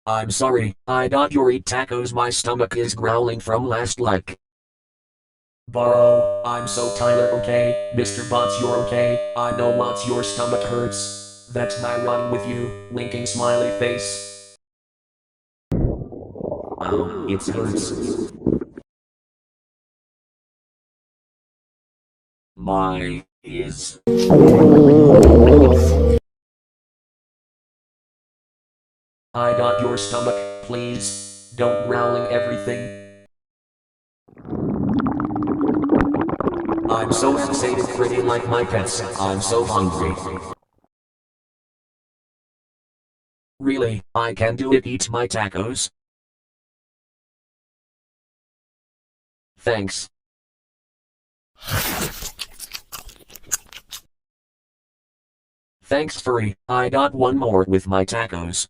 I'm sorry, I got your eat tacos. My stomach is growling from last like. Borrow, I'm so tired, okay? Mr. Bots, you're okay. I know Bots, your stomach hurts. That's my run with you, winking smiley face. Oh, it hurts. My is. I got your stomach, please. Don't growling everything. I'm so fixated, pretty like my pets. I'm so hungry. Really, I can do it. Eat my tacos. Thanks. Thanks, furry. I got one more with my tacos.